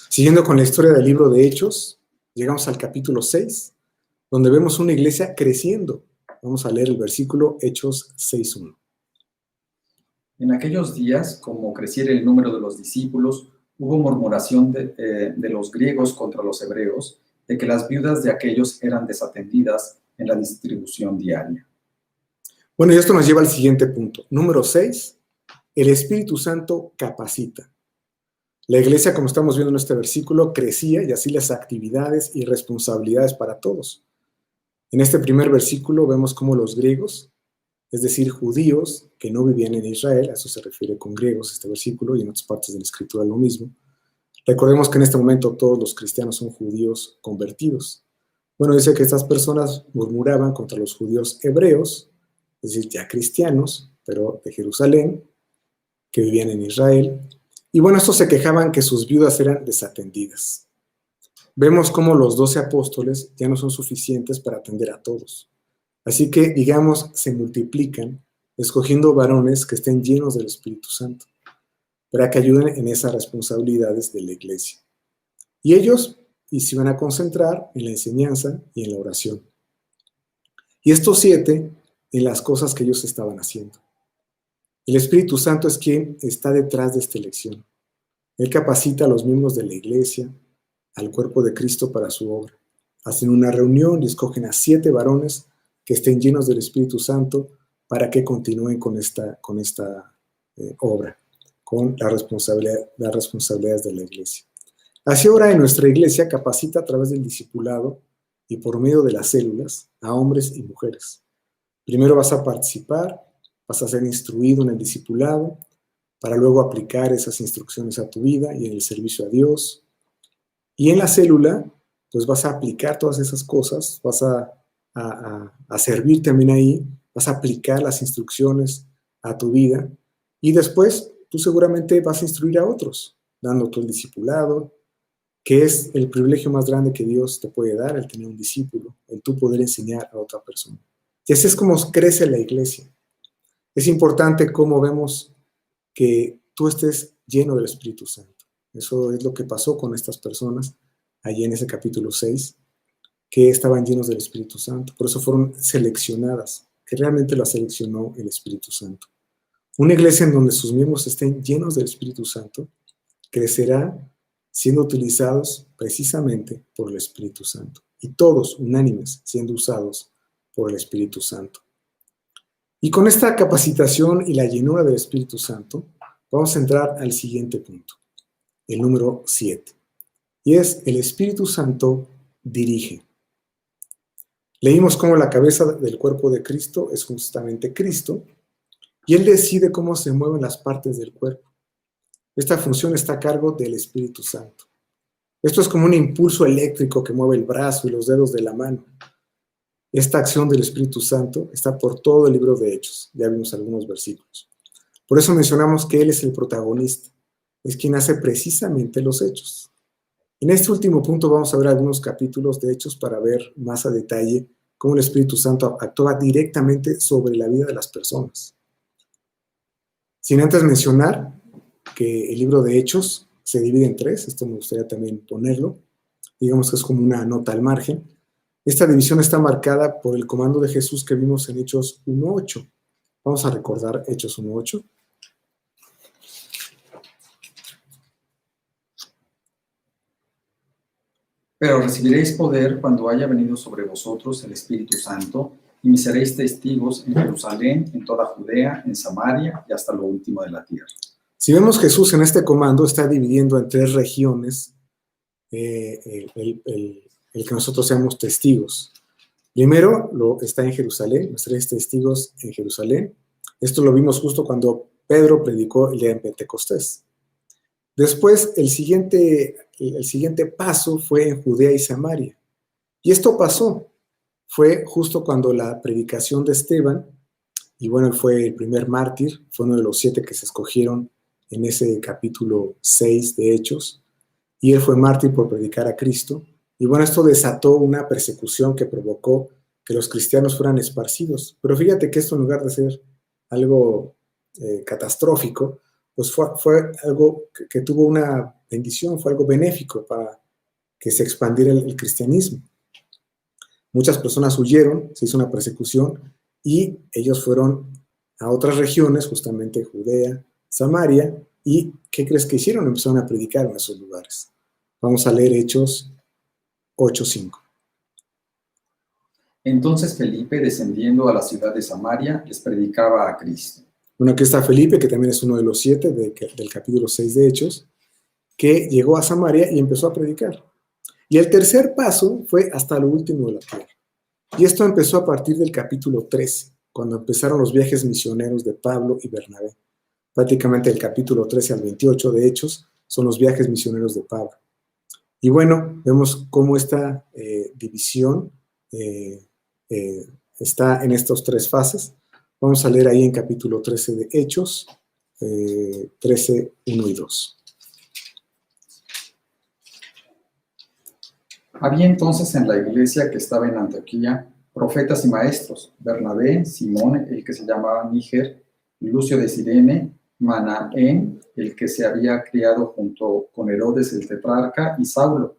Siguiendo con la historia del libro de Hechos, llegamos al capítulo 6, donde vemos una iglesia creciendo. Vamos a leer el versículo Hechos 6:1. En aquellos días, como creciera el número de los discípulos, hubo murmuración de los griegos contra los hebreos, de que las viudas de aquellos eran desatendidas en la distribución diaria. Bueno, y esto nos lleva al siguiente punto. Número 6, el Espíritu Santo capacita. La iglesia, como estamos viendo en este versículo, crecía, y así las actividades y responsabilidades para todos. En este primer versículo vemos cómo los griegos, es decir, judíos que no vivían en Israel, a eso se refiere con griegos este versículo, y en otras partes de la Escritura lo mismo. Recordemos que en este momento todos los cristianos son judíos convertidos. Bueno, dice que estas personas murmuraban contra los judíos hebreos, es decir, ya cristianos, pero de Jerusalén, que vivían en Israel. Y bueno, estos se quejaban que sus viudas eran desatendidas. Vemos cómo los 12 apóstoles ya no son suficientes para atender a todos. Así que, digamos, se multiplican, escogiendo varones que estén llenos del Espíritu Santo, para que ayuden en esas responsabilidades de la iglesia. Y ellos se iban a concentrar en la enseñanza y en la oración. Y estos 7 en las cosas que ellos estaban haciendo. El Espíritu Santo es quien está detrás de esta elección. Él capacita a los miembros de la iglesia, al cuerpo de Cristo para su obra. Hacen una reunión y escogen a 7 varones que estén llenos del Espíritu Santo para que continúen con esta obra, con las responsabilidades de la iglesia. Así ahora en nuestra iglesia capacita a través del discipulado y por medio de las células a hombres y mujeres. Primero vas a participar, vas a ser instruido en el discipulado, para luego aplicar esas instrucciones a tu vida y en el servicio a Dios. Y en la célula, pues vas a aplicar todas esas cosas, vas a servir también ahí, vas a aplicar las instrucciones a tu vida y después tú seguramente vas a instruir a otros, dando tu discipulado, que es el privilegio más grande que Dios te puede dar, el tener un discípulo, el tú poder enseñar a otra persona. Y así es como crece la iglesia. Es importante cómo vemos que tú estés lleno del Espíritu Santo. Eso es lo que pasó con estas personas allí en ese capítulo 6, que estaban llenos del Espíritu Santo. Por eso fueron seleccionadas, que realmente las seleccionó el Espíritu Santo. Una iglesia en donde sus miembros estén llenos del Espíritu Santo crecerá siendo utilizados precisamente por el Espíritu Santo. Y todos unánimes siendo usados por el Espíritu Santo. Y con esta capacitación y la llenura del Espíritu Santo, vamos a entrar al siguiente punto, el número 7. Y es el Espíritu Santo dirige. Leímos cómo la cabeza del cuerpo de Cristo es justamente Cristo, y Él decide cómo se mueven las partes del cuerpo. Esta función está a cargo del Espíritu Santo. Esto es como un impulso eléctrico que mueve el brazo y los dedos de la mano. Esta acción del Espíritu Santo está por todo el libro de Hechos. Ya vimos algunos versículos. Por eso mencionamos que Él es el protagonista. Es quien hace precisamente los hechos. En este último punto vamos a ver algunos capítulos de Hechos para ver más a detalle cómo el Espíritu Santo actúa directamente sobre la vida de las personas. Sin antes mencionar que el libro de Hechos se divide en 3, esto me gustaría también ponerlo, digamos que es como una nota al margen. Esta división está marcada por el comando de Jesús que vimos en Hechos 1:8. Vamos a recordar Hechos 1:8. Pero recibiréis poder cuando haya venido sobre vosotros el Espíritu Santo, y me seréis testigos en Jerusalén, en toda Judea, en Samaria y hasta lo último de la tierra. Si vemos Jesús en este comando, está dividiendo en 3 regiones el que nosotros seamos testigos. Primero está en Jerusalén, los 3 testigos en Jerusalén. Esto lo vimos justo cuando Pedro predicó el día de Pentecostés. Después, el siguiente paso fue en Judea y Samaria. Y esto pasó. Fue justo cuando la predicación de Esteban, y bueno, él fue el primer mártir, fue uno de los 7 que se escogieron en ese capítulo 6 de Hechos, y él fue mártir por predicar a Cristo. Y bueno, esto desató una persecución que provocó que los cristianos fueran esparcidos. Pero fíjate que esto, en lugar de ser algo catastrófico, pues fue algo que tuvo una bendición, fue algo benéfico para que se expandiera el cristianismo. Muchas personas huyeron, se hizo una persecución y ellos fueron a otras regiones, justamente Judea, Samaria, y ¿qué crees que hicieron? Empezaron a predicar en esos lugares. Vamos a leer Hechos 8:5. Entonces Felipe, descendiendo a la ciudad de Samaria, les predicaba a Cristo. Bueno, aquí está Felipe, que también es uno de los 7 del capítulo 6 de Hechos, que llegó a Samaria y empezó a predicar. Y el tercer paso fue hasta lo último de la tierra. Y esto empezó a partir del capítulo 13, cuando empezaron los viajes misioneros de Pablo y Bernabé. Prácticamente del capítulo 13 al 28 de Hechos son los viajes misioneros de Pablo. Y bueno, vemos cómo esta división está en estas tres fases. Vamos a leer ahí en capítulo 13 de Hechos, 13, 1 y 2. Había entonces en la iglesia que estaba en Antioquía profetas y maestros: Bernabé, Simón, el que se llamaba Níger, Lucio de Cirene, Manaén, el que se había criado junto con Herodes el tetrarca, y Saulo.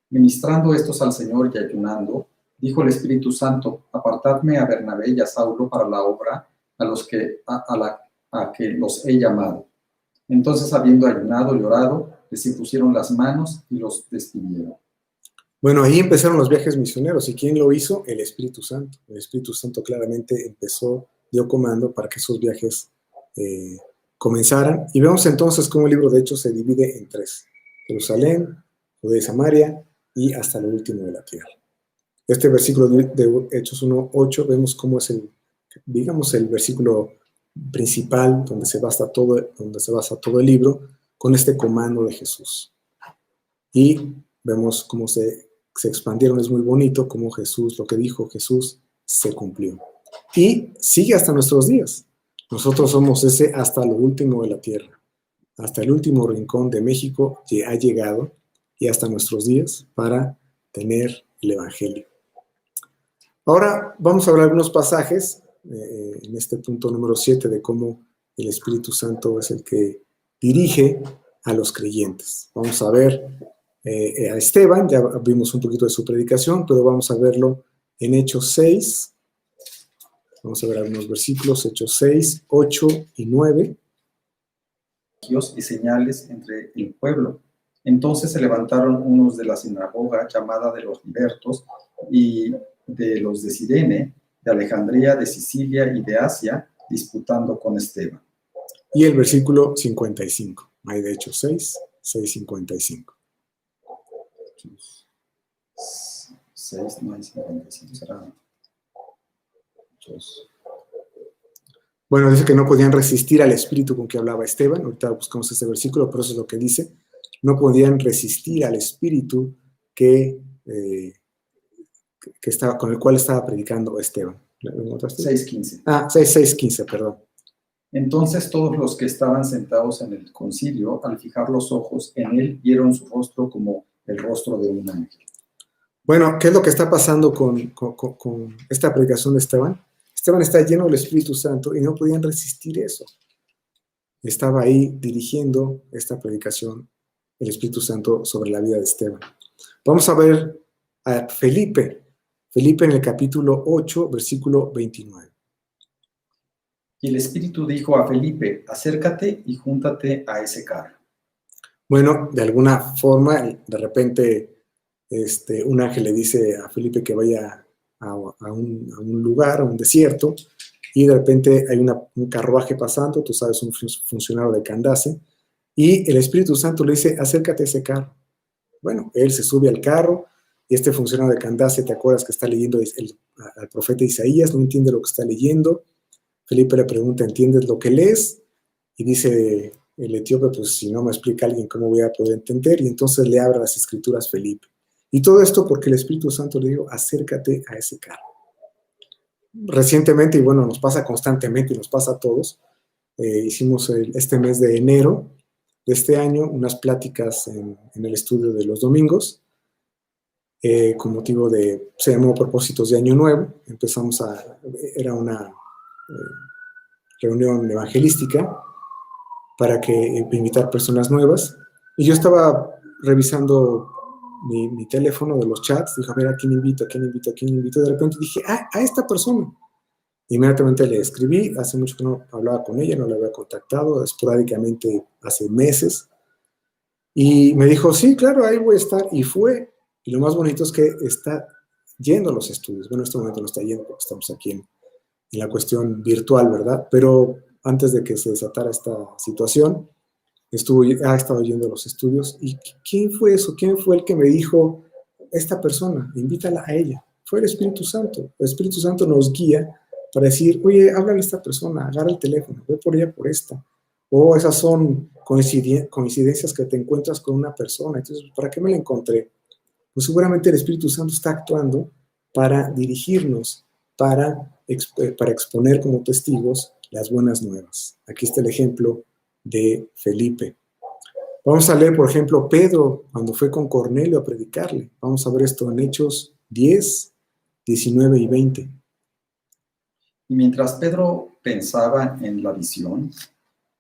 Ministrando estos al Señor y ayunando, dijo el Espíritu Santo: apartadme a Bernabé y a Saulo para la obra a que los he llamado. Entonces, habiendo ayunado y orado, les impusieron las manos y los despidieron. Bueno, ahí empezaron los viajes misioneros. ¿Y quién lo hizo? El Espíritu Santo. El Espíritu Santo claramente dio comando para que esos viajes comenzaran. Y vemos entonces cómo el libro de Hechos se divide en tres: Jerusalén, Judea y Samaria, y hasta lo último de la tierra. Este versículo de Hechos 1:8 vemos cómo es el versículo principal donde se basa todo el libro, con este comando de Jesús. Y vemos cómo se expandieron. Es muy bonito cómo Jesús, lo que dijo Jesús, se cumplió. Y sigue hasta nuestros días. Nosotros somos ese hasta lo último de la tierra. Hasta el último rincón de México ha llegado, y hasta nuestros días, para tener el Evangelio. Ahora vamos a ver algunos pasajes en este punto número 7 de cómo el Espíritu Santo es el que dirige a los creyentes. Vamos a ver a Esteban, ya vimos un poquito de su predicación, pero vamos a verlo en Hechos 6. Vamos a ver algunos versículos, Hechos 6, 8 y 9. Y señales entre el pueblo. Entonces se levantaron unos de la sinagoga llamada de los libertos y de los de Cirene, de Alejandría, de Sicilia y de Asia, disputando con Esteban. Y el versículo 55, hay de Hechos 6, 55. 6, no hay 55, será 8. Bueno, dice que no podían resistir al espíritu con que hablaba Esteban. Ahorita buscamos este versículo, pero eso es lo que dice. No podían resistir al espíritu con el cual estaba predicando Esteban. 6:15. 6:15, perdón. Entonces todos los que estaban sentados en el concilio, al fijar los ojos en él, vieron su rostro como el rostro de un ángel. Bueno, ¿qué es lo que está pasando con esta predicación de Esteban? Esteban está lleno del Espíritu Santo y no podían resistir eso. Estaba ahí dirigiendo esta predicación, el Espíritu Santo, sobre la vida de Esteban. Vamos a ver a Felipe en el capítulo 8, versículo 29. Y el Espíritu dijo a Felipe: acércate y júntate a ese carro. Bueno, de alguna forma, de repente, un ángel le dice a Felipe que vaya a un lugar, a un desierto, y de repente hay un carruaje pasando, tú sabes, un funcionario de Candace, y el Espíritu Santo le dice: acércate a ese carro. Bueno, él se sube al carro, y este funcionario de Candace, ¿te acuerdas que está leyendo al profeta Isaías? No entiende lo que está leyendo. Felipe le pregunta: ¿entiendes lo que lees? Y dice el etíope: pues si no me explica alguien, ¿cómo voy a poder entender? Y entonces le abre las escrituras Felipe. Y todo esto porque el Espíritu Santo le dijo: acércate a ese carro. Recientemente, y bueno, nos pasa constantemente y nos pasa a todos, hicimos este mes de enero de este año unas pláticas en el estudio de los domingos, con motivo se llamó Propósitos de Año Nuevo. Era una reunión evangelística para invitar personas nuevas, y yo estaba revisando mi teléfono de los chats, dije: a ver, ¿a quién invito? De repente dije: a esta persona. Inmediatamente le escribí. Hace mucho que no hablaba con ella, no la había contactado, esporádicamente hace meses, y me dijo: sí, claro, ahí voy a estar. Y fue. Y lo más bonito es que está yendo a los estudios. Bueno, en este momento no está yendo porque estamos aquí en la cuestión virtual, ¿verdad? Pero antes de que se desatara esta situación, ha estado yendo a los estudios. ¿Y quién fue eso? ¿Quién fue el que me dijo: esta persona, invítala a ella? Fue el Espíritu Santo. El Espíritu Santo nos guía para decir: oye, háblale a esta persona, agarra el teléfono, ve por ella, por esta. O esas son coincidencias que te encuentras con una persona. Entonces, ¿para qué me la encontré? Pues seguramente el Espíritu Santo está actuando para dirigirnos, para exponer como testigos las buenas nuevas. Aquí está el ejemplo de Felipe. Vamos a leer, por ejemplo, Pedro, cuando fue con Cornelio a predicarle. Vamos a ver esto en Hechos 10, 19 y 20. Y mientras Pedro pensaba en la visión,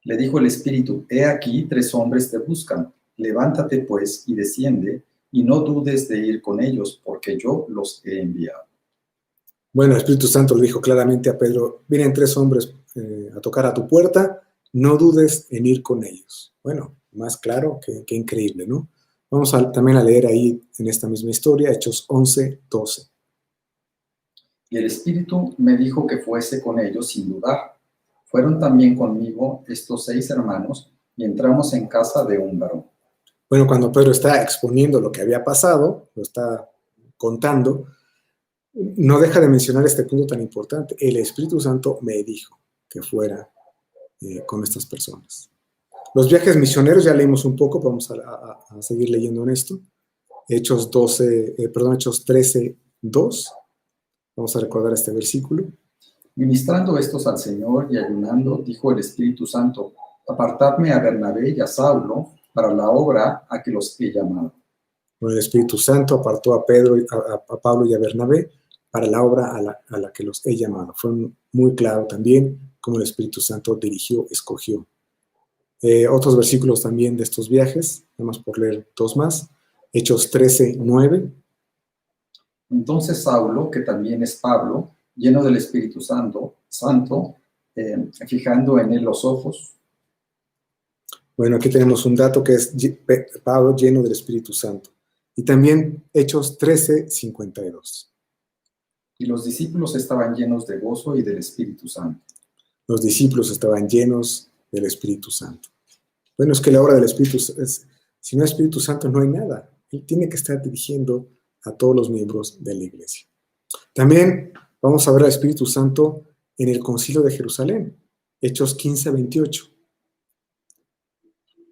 le dijo el Espíritu: he aquí 3 hombres te buscan. Levántate pues y desciende, y no dudes de ir con ellos, porque yo los he enviado. Bueno, el Espíritu Santo le dijo claramente a Pedro: vienen 3 hombres a tocar a tu puerta, no dudes en ir con ellos. Bueno, más claro que increíble, ¿no? Vamos también a leer ahí en esta misma historia, Hechos 11, 12. Y el Espíritu me dijo que fuese con ellos sin dudar. Fueron también conmigo estos 6 hermanos, y entramos en casa de un varón. Bueno, cuando Pedro está exponiendo lo que había pasado, lo está contando, no deja de mencionar este punto tan importante. El Espíritu Santo me dijo que fuera con estas personas. Los viajes misioneros ya leímos un poco, vamos a seguir leyendo en esto. Hechos 13, 2. Vamos a recordar este versículo. Ministrando estos al Señor y ayunando, dijo el Espíritu Santo: apartadme a Bernabé y a Saulo para la obra a que los he llamado. Bueno, el Espíritu Santo apartó a Pedro, a Pablo y a Bernabé para la obra a la que los he llamado. Fue muy claro también cómo el Espíritu Santo dirigió, escogió. Otros versículos también de estos viajes, nada más por leer 2 más. Hechos 13, 9. Entonces Saulo, que también es Pablo, lleno del Espíritu Santo, fijando en él los ojos. Bueno, aquí tenemos un dato que es Pablo lleno del Espíritu Santo. Y también Hechos 13, 52. Y los discípulos estaban llenos de gozo y del Espíritu Santo. Los discípulos estaban llenos del Espíritu Santo. Bueno, es que la obra del Espíritu, si no hay Espíritu Santo no hay nada. Él tiene que estar dirigiendo a todos los miembros de la iglesia. También vamos a ver al Espíritu Santo en el Concilio de Jerusalén, Hechos 15, 28.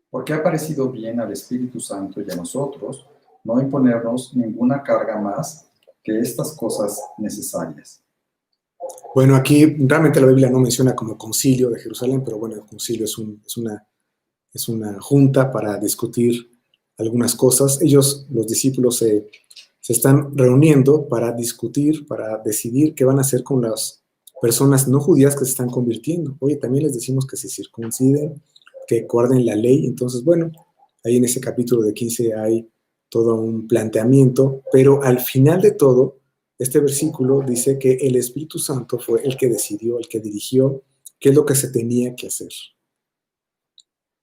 Porque ha parecido bien al Espíritu Santo y a nosotros no imponernos ninguna carga más que estas cosas necesarias. Bueno, aquí realmente la Biblia no menciona como Concilio de Jerusalén, pero bueno, el concilio es una junta para discutir algunas cosas. Ellos, los discípulos, se están reuniendo para discutir, para decidir qué van a hacer con las personas no judías que se están convirtiendo. Oye, también les decimos que se circunciden, que guarden la ley. Entonces, bueno, ahí en ese capítulo de 15 hay todo un planteamiento, pero al final de todo, este versículo dice que el Espíritu Santo fue el que decidió, el que dirigió qué es lo que se tenía que hacer.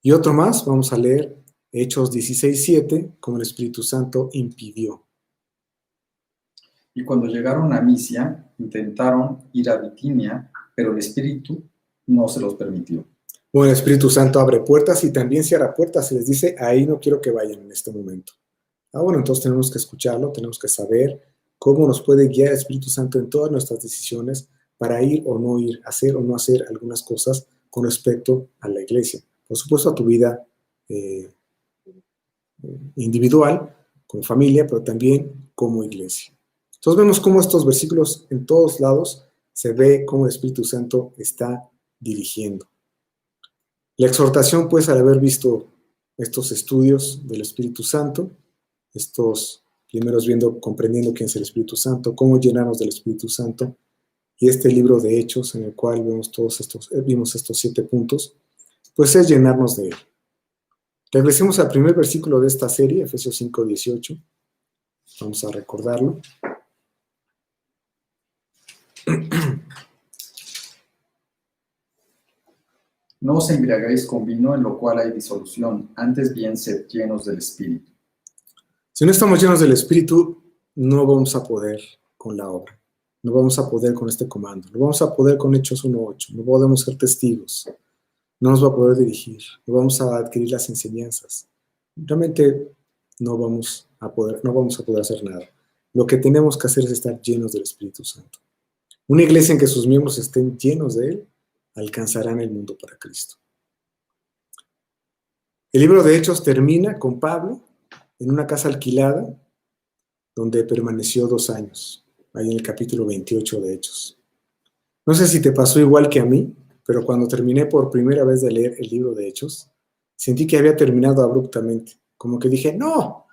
Y otro más, vamos a leer Hechos 16, 7, como el Espíritu Santo impidió. Y cuando llegaron a Misia, intentaron ir a Bitinia, pero el Espíritu no se los permitió. Bueno, el Espíritu Santo abre puertas y también cierra puertas. Y les dice, ahí no quiero que vayan en este momento. Bueno, entonces tenemos que escucharlo, tenemos que saber cómo nos puede guiar el Espíritu Santo en todas nuestras decisiones para ir o no ir, hacer o no hacer algunas cosas con respecto a la iglesia. Por supuesto, a tu vida individual, como familia, pero también como iglesia. Entonces vemos cómo estos versículos en todos lados se ve cómo el Espíritu Santo está dirigiendo. La exhortación, pues, al haber visto estos estudios del Espíritu Santo, estos primeros comprendiendo quién es el Espíritu Santo, cómo llenarnos del Espíritu Santo, y este libro de Hechos en el cual vimos estos 7 puntos, pues es llenarnos de él. Regresemos al primer versículo de esta serie, Efesios 5, 18. Vamos a recordarlo. No os embriaguéis con vino, en lo cual hay disolución, antes bien sed llenos del Espíritu. Si no estamos llenos del Espíritu, no vamos a poder con la obra. No vamos a poder con este comando. No vamos a poder con Hechos 1:8. No podemos ser testigos. No nos va a poder dirigir. No vamos a adquirir las enseñanzas. Realmente no vamos a poder hacer nada. Lo que tenemos que hacer es estar llenos del Espíritu Santo. Una iglesia en que sus miembros estén llenos de Él, alcanzarán el mundo para Cristo. El libro de Hechos termina con Pablo en una casa alquilada donde permaneció 2 años, ahí en el capítulo 28 de Hechos. No sé si te pasó igual que a mí, pero cuando terminé por primera vez de leer el libro de Hechos, sentí que había terminado abruptamente. Como que dije, no,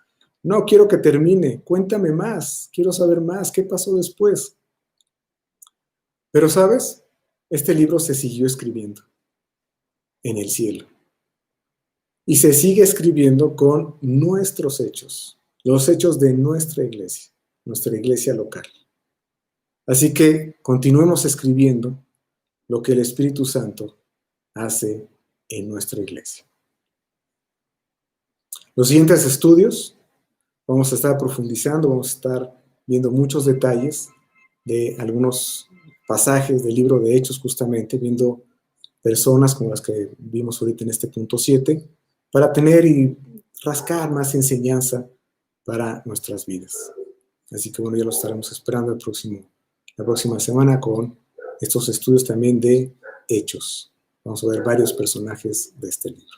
no quiero que termine, cuéntame más, quiero saber más, ¿qué pasó después? Pero, ¿sabes? Este libro se siguió escribiendo en el cielo. Y se sigue escribiendo con nuestros hechos, los hechos de nuestra iglesia local. Así que continuemos escribiendo lo que el Espíritu Santo hace en nuestra iglesia. Los siguientes estudios vamos a estar profundizando, vamos a estar viendo muchos detalles de algunos pasajes del libro de Hechos, justamente viendo personas como las que vimos ahorita en este punto 7, para tener y rascar más enseñanza para nuestras vidas. Así que bueno, ya lo estaremos esperando la próxima semana con estos estudios también de Hechos. Vamos a ver varios personajes de este libro.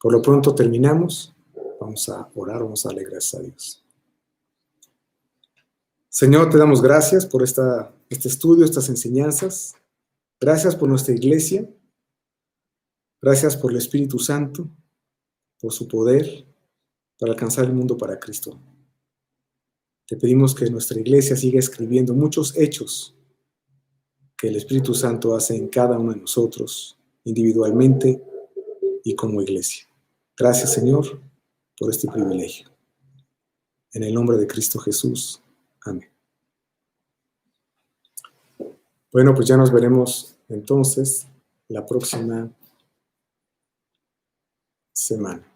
Por lo pronto terminamos. Vamos a orar, vamos a darle gracias a Dios. Señor, te damos gracias por este estudio, estas enseñanzas. Gracias por nuestra iglesia. Gracias por el Espíritu Santo, por su poder para alcanzar el mundo para Cristo. Te pedimos que nuestra iglesia siga escribiendo muchos hechos que el Espíritu Santo hace en cada uno de nosotros, individualmente y como iglesia. Gracias, Señor, por este privilegio. En el nombre de Cristo Jesús. Amén. Bueno, pues ya nos veremos entonces la próxima semana.